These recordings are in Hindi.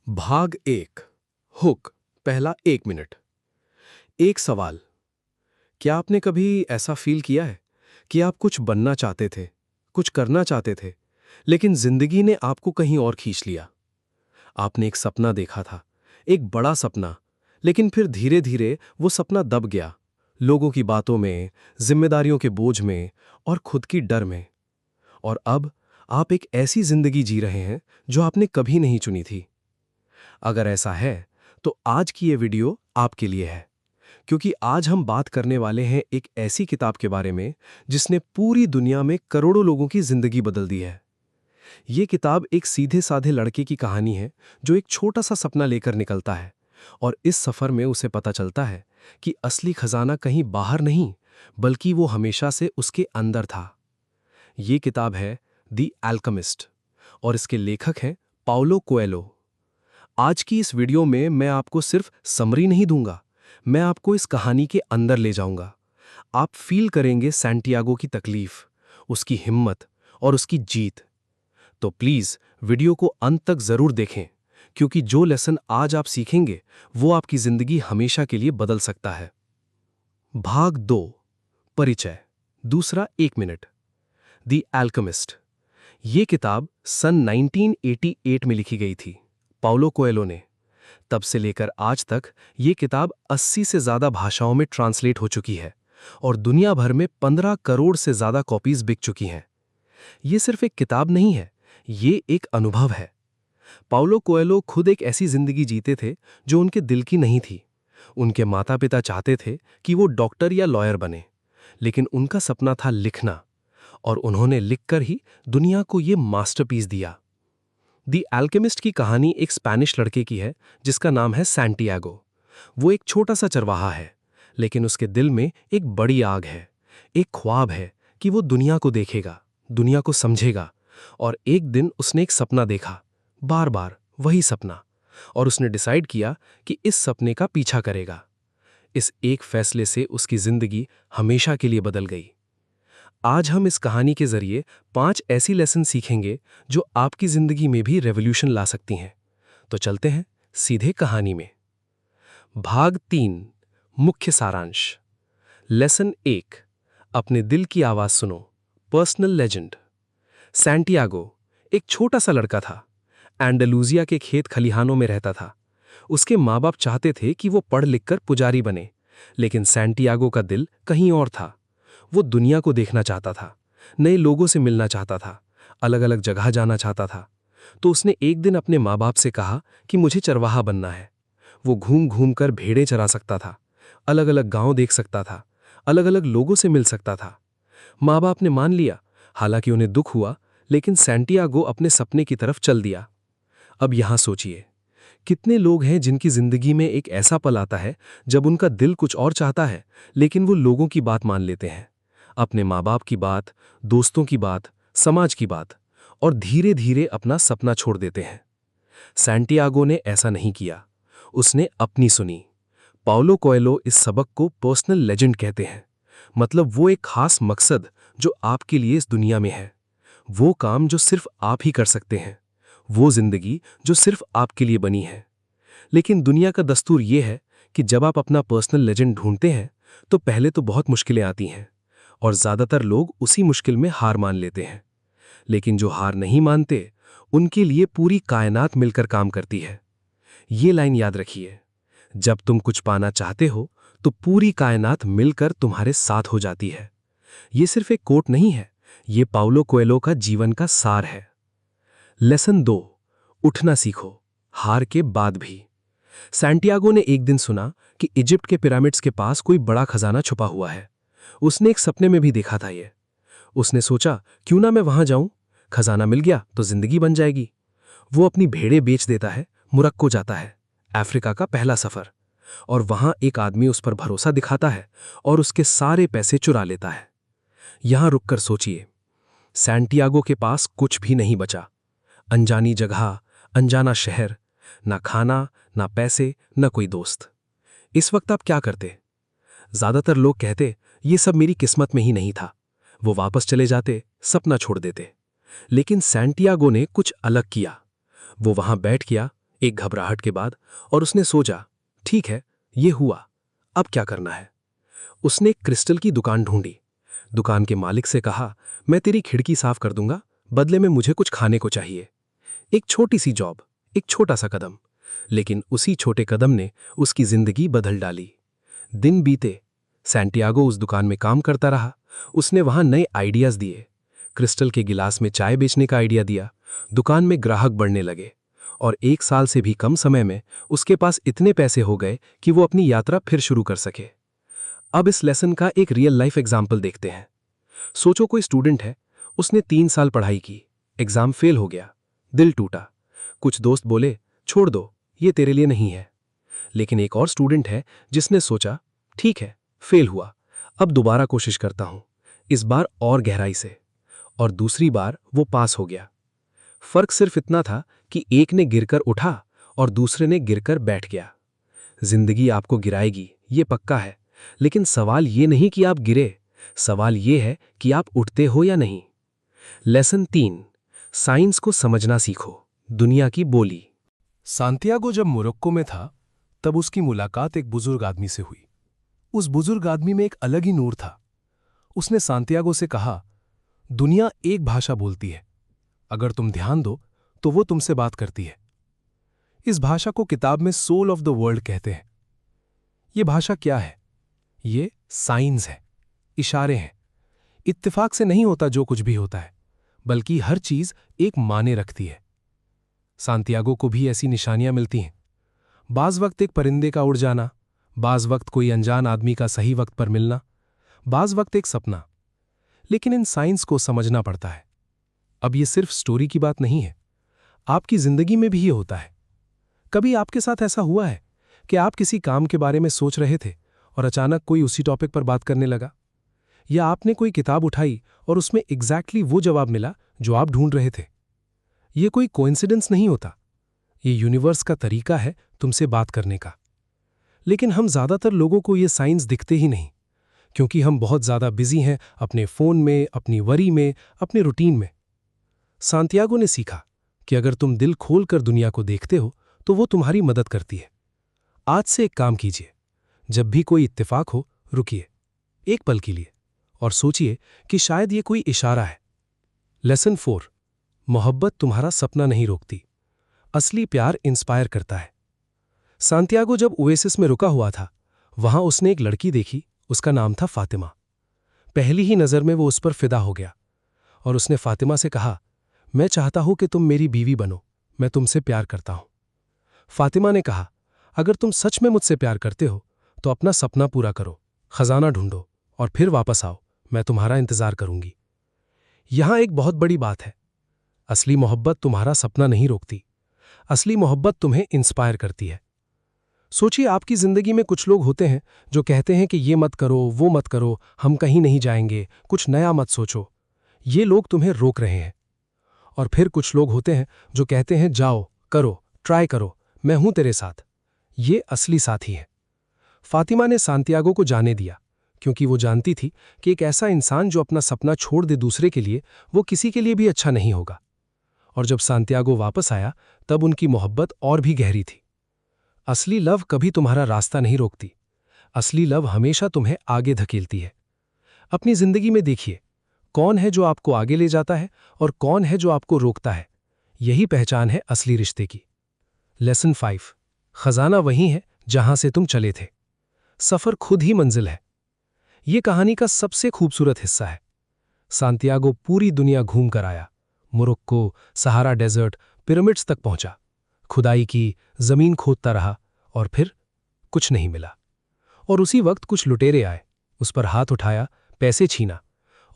भाग 1। हुक। पहला 1 मिनट। एक सवाल। क्या आपने कभी ऐसा फील किया है कि आप कुछ बनना चाहते थे, कुछ करना चाहते थे, लेकिन जिंदगी ने आपको कहीं और खींच लिया? आपने एक सपना देखा था, एक बड़ा सपना, लेकिन फिर धीरे धीरे वो सपना दब गया, लोगों की बातों में, जिम्मेदारियों के बोझ में और खुद की डर में। और अब आप एक ऐसी जिंदगी जी रहे हैं जो आपने कभी नहीं चुनी थी। अगर ऐसा है तो आज की ये वीडियो आपके लिए है, क्योंकि आज हम बात करने वाले हैं एक ऐसी किताब के बारे में जिसने पूरी दुनिया में करोड़ों लोगों की जिंदगी बदल दी है। ये किताब एक सीधे साधे लड़के की कहानी है जो एक छोटा सा सपना लेकर निकलता है, और इस सफर में उसे पता चलता है कि असली खजाना कहीं बाहर नहीं, बल्कि वो हमेशा से उसके अंदर था। ये किताब है द एल्केमिस्ट, और इसके लेखक हैं पाउलो कोएल्हो। आज की इस वीडियो में मैं आपको सिर्फ समरी नहीं दूंगा, मैं आपको इस कहानी के अंदर ले जाऊंगा। आप फील करेंगे सैंटियागो की तकलीफ, उसकी हिम्मत और उसकी जीत। तो प्लीज वीडियो को अंत तक जरूर देखें, क्योंकि जो लेसन आज आप सीखेंगे वो आपकी जिंदगी हमेशा के लिए बदल सकता है। भाग 2। परिचय। दूसरा 1 मिनट। The alchemist. ये किताब सन 1988 में लिखी गई थी, पाउलो कोएल्हो ने। तब से लेकर आज तक ये किताब 80 से ज्यादा भाषाओं में ट्रांसलेट हो चुकी है, और दुनिया भर में 15 करोड़ से ज्यादा कॉपीज बिक चुकी हैं। ये सिर्फ एक किताब नहीं है, ये एक अनुभव है। पाउलो कोएल्हो खुद एक ऐसी जिंदगी जीते थे जो उनके दिल की नहीं थी। उनके माता पिता चाहते थे कि वो डॉक्टर या लॉयर बने, लेकिन उनका सपना था लिखना, और उन्होंने लिखकर ही दुनिया को ये मास्टरपीस दिया। द एल्केमिस्ट की कहानी एक स्पेनिश लड़के की है जिसका नाम है सैंटियागो। वो एक छोटा सा चरवाहा है, लेकिन उसके दिल में एक बड़ी आग है, एक ख्वाब है कि वो दुनिया को देखेगा, दुनिया को समझेगा। और एक दिन उसने एक सपना देखा, बार बार वही सपना, और उसने डिसाइड किया कि इस सपने का पीछा करेगा। इस एक फैसले से उसकी जिंदगी हमेशा के लिए बदल गई। आज हम इस कहानी के जरिए 5 ऐसी लेसन सीखेंगे जो आपकी जिंदगी में भी रेवोल्यूशन ला सकती हैं। तो चलते हैं सीधे कहानी में। भाग 3। मुख्य सारांश। लेसन 1। अपने दिल की आवाज सुनो। Personal legend. सैंटियागो एक छोटा सा लड़का था। एंडलूजिया के खेत खलिहानों में रहता था। उसके माँ बाप चाहते थे कि वो पढ़ लिखकर पुजारी बने, लेकिन सैंटियागो का दिल कहीं और था। वो दुनिया को देखना चाहता था, नए लोगों से मिलना चाहता था, अलग अलग जगह जाना चाहता था। तो उसने एक दिन अपने माँ बाप से कहा कि मुझे चरवाहा बनना है। वो घूम घूम कर भेड़ें चरा सकता था, अलग अलग गांव देख सकता था, अलग अलग लोगों से मिल सकता था। माँ बाप ने मान लिया, हालांकि उन्हें दुख हुआ, लेकिन सैंटियागो अपने सपने की तरफ चल दिया। अब यहां सोचिए, कितने लोग हैं जिनकी जिंदगी में एक ऐसा पल आता है जब उनका दिल कुछ और चाहता है, लेकिन वो लोगों की बात मान लेते हैं, अपने माँ बाप की बात, दोस्तों की बात, समाज की बात, और धीरे धीरे अपना सपना छोड़ देते हैं। सैंटियागो ने ऐसा नहीं किया, उसने अपनी सुनी। पाउलो कोएल्हो इस सबक को पर्सनल लेजेंड कहते हैं, मतलब वो एक खास मकसद जो आपके लिए इस दुनिया में है, वो काम जो सिर्फ आप ही कर सकते हैं, वो जिंदगी जो सिर्फ आपके लिए बनी है। लेकिन दुनिया का दस्तूर ये है कि जब आप अपना पर्सनल लेजेंड ढूंढते हैं तो पहले तो बहुत मुश्किलें आती हैं, और ज्यादातर लोग उसी मुश्किल में हार मान लेते हैं। लेकिन जो हार नहीं मानते, उनके लिए पूरी कायनात मिलकर काम करती है। ये लाइन याद रखिए, जब तुम कुछ पाना चाहते हो तो पूरी कायनात मिलकर तुम्हारे साथ हो जाती है। ये सिर्फ एक कोट नहीं है, ये पाउलो कोएल्हो का जीवन का सार है। लेसन 2। उठना सीखो, हार के बाद भी। सैंटियागो ने एक दिन सुना कि इजिप्ट के पिरामिड्स के पास कोई बड़ा खजाना छुपा हुआ है। उसने एक सपने में भी देखा था ये। उसने सोचा, क्यों ना मैं वहां जाऊं, खजाना मिल गया तो जिंदगी बन जाएगी। वो अपनी भेड़ें बेच देता है, मोरक्को जाता है, अफ्रीका का पहला सफर, और वहां एक आदमी उस पर भरोसा दिखाता है और उसके सारे पैसे चुरा लेता है। यहां रुककर सोचिए, सैंटियागो के पास कुछ भी नहीं बचा। अनजानी जगह, अनजाना शहर, ना खाना, ना पैसे, ना कोई दोस्त। इस वक्त आप क्या करते? ज्यादातर लोग कहते, ये सब मेरी किस्मत में ही नहीं था। वो वापस चले जाते, सपना छोड़ देते। लेकिन सैंटियागो ने कुछ अलग किया। वो वहां बैठ गया, एक घबराहट के बाद, और उसने सोचा, ठीक है, ये हुआ, अब क्या करना है। उसने एक क्रिस्टल की दुकान ढूंढी। दुकान के मालिक से कहा, मैं तेरी खिड़की साफ कर दूंगा, बदले में मुझे कुछ खाने को चाहिए। एक छोटी सी जॉब, एक छोटा सा कदम, लेकिन उसी छोटे कदम ने उसकी जिंदगी बदल डाली। दिन बीते, सैंटियागो उस दुकान में काम करता रहा। उसने वहां नए आइडियाज दिए, क्रिस्टल के गिलास में चाय बेचने का आइडिया दिया। दुकान में ग्राहक बढ़ने लगे, और 1 साल से भी कम समय में उसके पास इतने पैसे हो गए कि वो अपनी यात्रा फिर शुरू कर सके। अब इस लेसन का एक रियल लाइफ एग्जाम्पल देखते हैं। सोचो कोई स्टूडेंट है, उसने 3 साल पढ़ाई की, एग्जाम फेल हो गया, दिल टूटा। कुछ दोस्त बोले, छोड़ दो, ये तेरे लिए नहीं है। लेकिन एक और स्टूडेंट है जिसने सोचा, ठीक है, फेल हुआ, अब दोबारा कोशिश करता हूं, इस बार और गहराई से। और दूसरी बार वो पास हो गया। फर्क सिर्फ इतना था कि एक ने गिरकर उठा और दूसरे ने गिरकर बैठ गया। जिंदगी आपको गिराएगी, ये पक्का है, लेकिन सवाल ये नहीं कि आप गिरे, सवाल ये है कि आप उठते हो या नहीं। लेसन 3, साइंस को समझना सीखो, दुनिया की बोली। सांतियागो जब मोरक्को में था, तब उसकी मुलाकात एक बुजुर्ग आदमी से हुई। उस बुजुर्ग आदमी में एक अलग ही नूर था। उसने सांतियागो से कहा, दुनिया एक भाषा बोलती है, अगर तुम ध्यान दो तो वो तुमसे बात करती है। इस भाषा को किताब में सोल ऑफ द वर्ल्ड कहते हैं। ये भाषा क्या है? ये साइंस है, इशारे हैं। इत्तेफाक से नहीं होता जो कुछ भी होता है, बल्कि हर चीज एक माने रखती है। सांतियागो को भी ऐसी निशानियां मिलती हैं। बाज वक्त एक परिंदे का उड़ जाना, बाज वक्त कोई अनजान आदमी का सही वक्त पर मिलना, बाज वक्त एक सपना। लेकिन इन साइंस को समझना पड़ता है। अब ये सिर्फ स्टोरी की बात नहीं है, आपकी जिंदगी में भी ये होता है। कभी आपके साथ ऐसा हुआ है कि आप किसी काम के बारे में सोच रहे थे और अचानक कोई उसी टॉपिक पर बात करने लगा? या आपने कोई किताब उठाई और उसमें एग्जैक्टली वो जवाब मिला जो आप ढूंढ रहे थे? ये कोई कोइंसिडेंस नहीं होता, ये यूनिवर्स का तरीका है तुमसे बात करने का। लेकिन हम ज्यादातर लोगों को ये साइंस दिखते ही नहीं, क्योंकि हम बहुत ज्यादा बिजी हैं अपने फोन में, अपनी वरी में, अपने रूटीन में। सांतियागो ने सीखा कि अगर तुम दिल खोलकर दुनिया को देखते हो तो वो तुम्हारी मदद करती है। आज से एक काम कीजिए, जब भी कोई इत्तेफाक हो, रुकिए एक पल के लिए और सोचिए कि शायद ये कोई इशारा है। लेसन 4, मोहब्बत तुम्हारा सपना नहीं रोकती, असली प्यार इंस्पायर करता है। सांतियागो जब ओएसिस में रुका हुआ था, वहां उसने एक लड़की देखी, उसका नाम था फातिमा। पहली ही नजर में वो उस पर फिदा हो गया और उसने फातिमा से कहा, मैं चाहता हूं कि तुम मेरी बीवी बनो, मैं तुमसे प्यार करता हूं। फातिमा ने कहा, अगर तुम सच में मुझसे प्यार करते हो तो अपना सपना पूरा करो, खजाना ढूंढो और फिर वापस आओ, मैं तुम्हारा इंतजार करूंगी। यहां एक बहुत बड़ी बात है, असली मोहब्बत तुम्हारा सपना नहीं रोकती, असली मोहब्बत तुम्हें इंस्पायर करती है। सोचिए, आपकी जिंदगी में कुछ लोग होते हैं जो कहते हैं कि ये मत करो, वो मत करो, हम कहीं नहीं जाएंगे, कुछ नया मत सोचो। ये लोग तुम्हें रोक रहे हैं। और फिर कुछ लोग होते हैं जो कहते हैं, जाओ, करो, ट्राई करो, मैं हूं तेरे साथ। ये असली साथी है। फातिमा ने सांतियागो को जाने दिया, क्योंकि वो जानती थी कि एक ऐसा इंसान जो अपना सपना छोड़ दे दूसरे के लिए, वो किसी के लिए भी अच्छा नहीं होगा। और जब सांतियागो वापस आया, तब उनकी मोहब्बत और भी गहरी थी। असली लव कभी तुम्हारा रास्ता नहीं रोकती, असली लव हमेशा तुम्हें आगे धकेलती है। अपनी जिंदगी में देखिए, कौन है जो आपको आगे ले जाता है और कौन है जो आपको रोकता है। यही पहचान है असली रिश्ते की। लेसन 5, खजाना वही है जहां से तुम चले थे, सफर खुद ही मंजिल है। यह कहानी का सबसे खूबसूरत हिस्सा है। सांतियागो पूरी दुनिया घूम कर आया, मोरक्को, सहारा डेजर्ट, पिरामिड्स तक पहुंचा, खुदाई की, जमीन खोदता रहा, और फिर कुछ नहीं मिला। और उसी वक्त कुछ लुटेरे आए, उस पर हाथ उठाया, पैसे छीना,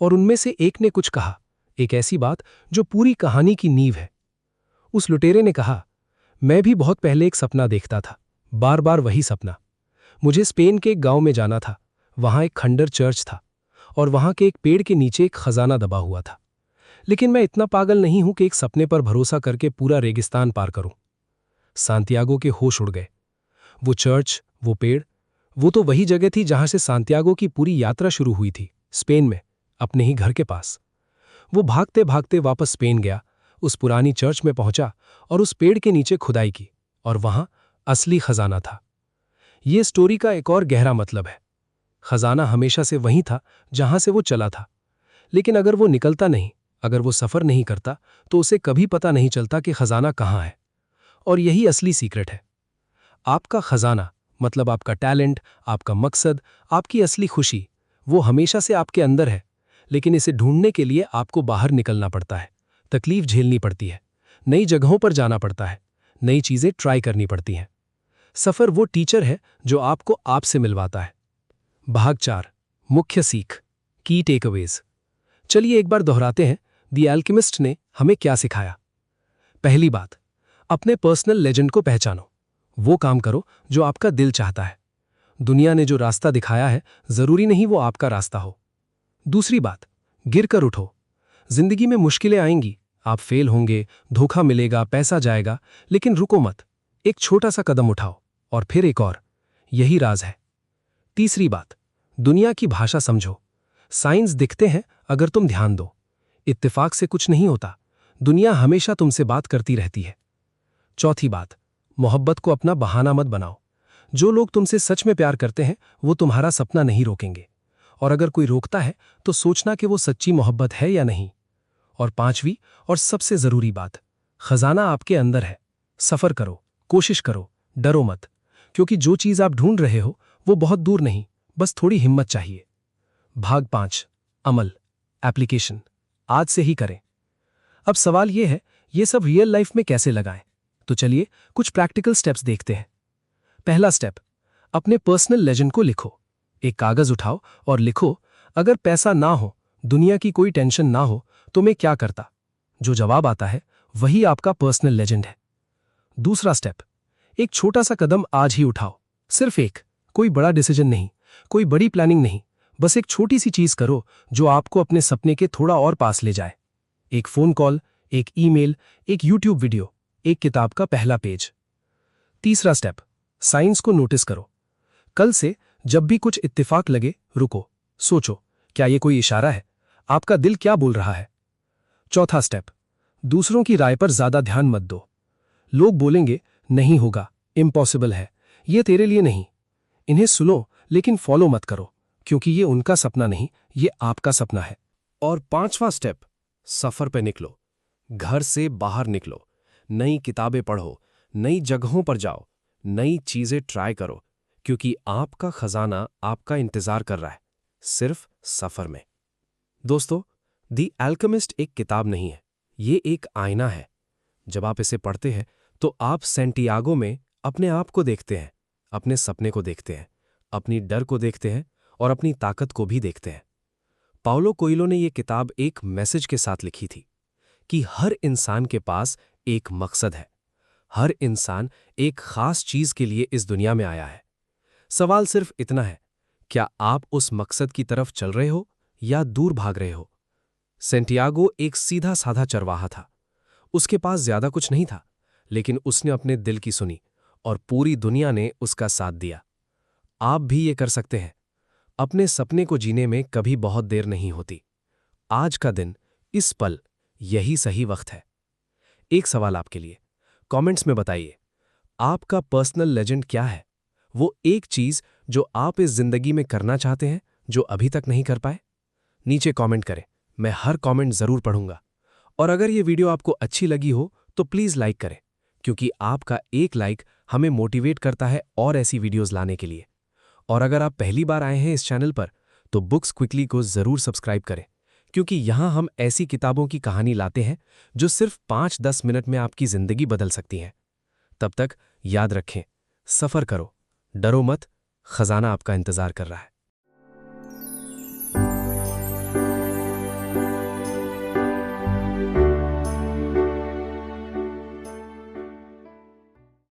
और उनमें से एक ने कुछ कहा, एक ऐसी बात जो पूरी कहानी की नींव है। उस लुटेरे ने कहा, मैं भी बहुत पहले एक सपना देखता था, बार बार वही सपना। मुझे स्पेन के एक गांव में जाना था, वहां एक खंडर चर्च था और वहां के एक पेड़ के नीचे एक खजाना दबा हुआ था। लेकिन मैं इतना पागल नहीं हूं कि एक सपने पर भरोसा करके पूरा रेगिस्तान पार करूं। सांतियागो के होश उड़ गए। वो चर्च, वो पेड़, वो तो वही जगह थी जहां से सांतियागो की पूरी यात्रा शुरू हुई थी, स्पेन में, अपने ही घर के पास। वो भागते भागते वापस स्पेन गया, उस पुरानी चर्च में पहुंचा और उस पेड़ के नीचे खुदाई की, और वहां असली खजाना था। ये स्टोरी का एक और गहरा मतलब है। खजाना हमेशा से वहीं था जहां से वो चला था, लेकिन अगर वो निकलता नहीं, अगर वो सफर नहीं करता, तो उसे कभी पता नहीं चलता कि खजाना कहाँ है। और यही असली सीक्रेट है। आपका खजाना मतलब आपका टैलेंट, आपका मकसद, आपकी असली खुशी, वो हमेशा से आपके अंदर है, लेकिन इसे ढूंढने के लिए आपको बाहर निकलना पड़ता है, तकलीफ झेलनी पड़ती है, नई जगहों पर जाना पड़ता है, नई चीजें ट्राई करनी पड़ती हैं। सफर वो टीचर है जो आपको आपसे मिलवाता है। भाग 4, मुख्य सीख, की टेकअवेज। चलिए एक बार दोहराते हैं, द एल्केमिस्ट ने हमें क्या सिखाया। पहली बात, अपने पर्सनल लेजेंड को पहचानो। वो काम करो जो आपका दिल चाहता है। दुनिया ने जो रास्ता दिखाया है, जरूरी नहीं वो आपका रास्ता हो। दूसरी बात, गिर कर उठो। जिंदगी में मुश्किलें आएंगी, आप फेल होंगे, धोखा मिलेगा, पैसा जाएगा, लेकिन रुको मत। एक छोटा सा कदम उठाओ और फिर एक और। यही राज है। तीसरी बात, दुनिया की भाषा समझो। साइंस दिखते हैं अगर तुम ध्यान दो। इत्तेफाक से कुछ नहीं होता, दुनिया हमेशा तुमसे बात करती रहती है। चौथी बात, मोहब्बत को अपना बहाना मत बनाओ। जो लोग तुमसे सच में प्यार करते हैं वो तुम्हारा सपना नहीं रोकेंगे, और अगर कोई रोकता है तो सोचना कि वो सच्ची मोहब्बत है या नहीं। और पांचवी और सबसे जरूरी बात, खजाना आपके अंदर है। सफर करो, कोशिश करो, डरो मत, क्योंकि जो चीज आप ढूंढ रहे हो वो बहुत दूर नहीं, बस थोड़ी हिम्मत चाहिए। भाग 5, अमल, एप्लीकेशन। आज से ही करें। अब सवाल यह है, ये सब रियल लाइफ में कैसे लगाएं? तो चलिए कुछ प्रैक्टिकल स्टेप्स देखते हैं। पहला स्टेप, अपने पर्सनल लेजेंड को लिखो। एक कागज उठाओ और लिखो, अगर पैसा ना हो, दुनिया की कोई टेंशन ना हो, तो मैं क्या करता? जो जवाब आता है वही आपका पर्सनल लेजेंड है। दूसरा स्टेप, एक छोटा सा कदम आज ही उठाओ। सिर्फ एक, कोई बड़ा डिसीजन नहीं, कोई बड़ी प्लानिंग नहीं, बस एक छोटी सी चीज करो जो आपको अपने सपने के थोड़ा और पास ले जाए। एक फोन कॉल, एक ईमेल, एक यूट्यूब वीडियो, एक किताब का पहला पेज। तीसरा स्टेप, साइंस को नोटिस करो। कल से जब भी कुछ इत्तेफाक लगे, रुको, सोचो, क्या ये कोई इशारा है? आपका दिल क्या बोल रहा है? चौथा स्टेप, दूसरों की राय पर ज्यादा ध्यान मत दो। लोग बोलेंगे नहीं होगा, इम्पॉसिबल है, ये तेरे लिए नहीं। इन्हें सुनो लेकिन फॉलो मत करो, क्योंकि ये उनका सपना नहीं, ये आपका सपना है। और पांचवा स्टेप, सफर पे निकलो। घर से बाहर निकलो, नई किताबें पढ़ो, नई जगहों पर जाओ, नई चीजें ट्राई करो, क्योंकि आपका खजाना आपका इंतजार कर रहा है, सिर्फ सफर में। दोस्तों, द एल्केमिस्ट एक किताब नहीं है, ये एक आईना है। जब आप इसे पढ़ते हैं तो आप सैंटियागो में अपने आप को देखते हैं, अपने सपने को देखते हैं, अपनी डर को देखते हैं और अपनी ताकत को भी देखते हैं। पाउलो कोइलो ने यह किताब एक मैसेज के साथ लिखी थी कि हर इंसान के पास एक मकसद है, हर इंसान एक खास चीज के लिए इस दुनिया में आया है। सवाल सिर्फ इतना है, क्या आप उस मकसद की तरफ चल रहे हो या दूर भाग रहे हो? सैंटियागो एक सीधा साधा चरवाहा था। उसके पास ज्यादा कुछ नहीं था, लेकिन उसने अपने दिल की सुनी और पूरी दुनिया ने उसका साथ दिया। आप भी ये कर सकते हैं। अपने सपने को जीने में कभी बहुत देर नहीं होती। आज का दिन, इस पल, यही सही वक्त है। एक सवाल आपके लिए, कमेंट्स में बताइए, आपका पर्सनल लेजेंड क्या है? वो एक चीज जो आप इस जिंदगी में करना चाहते हैं, जो अभी तक नहीं कर पाए। नीचे कमेंट करें, मैं हर कमेंट जरूर पढ़ूंगा। और अगर ये वीडियो आपको अच्छी लगी हो तो प्लीज लाइक करें, क्योंकि आपका एक लाइक हमें मोटिवेट करता है और ऐसी वीडियोस लाने के लिए। और अगर आप पहली बार आए हैं इस चैनल पर, तो बुक्स क्विकली को जरूर सब्सक्राइब करें, क्योंकि यहां हम ऐसी किताबों की कहानी लाते हैं जो सिर्फ 5-10 मिनट में आपकी जिंदगी बदल सकती हैं। तब तक याद रखें, सफर करो, डरो मत, खजाना आपका इंतजार कर रहा है।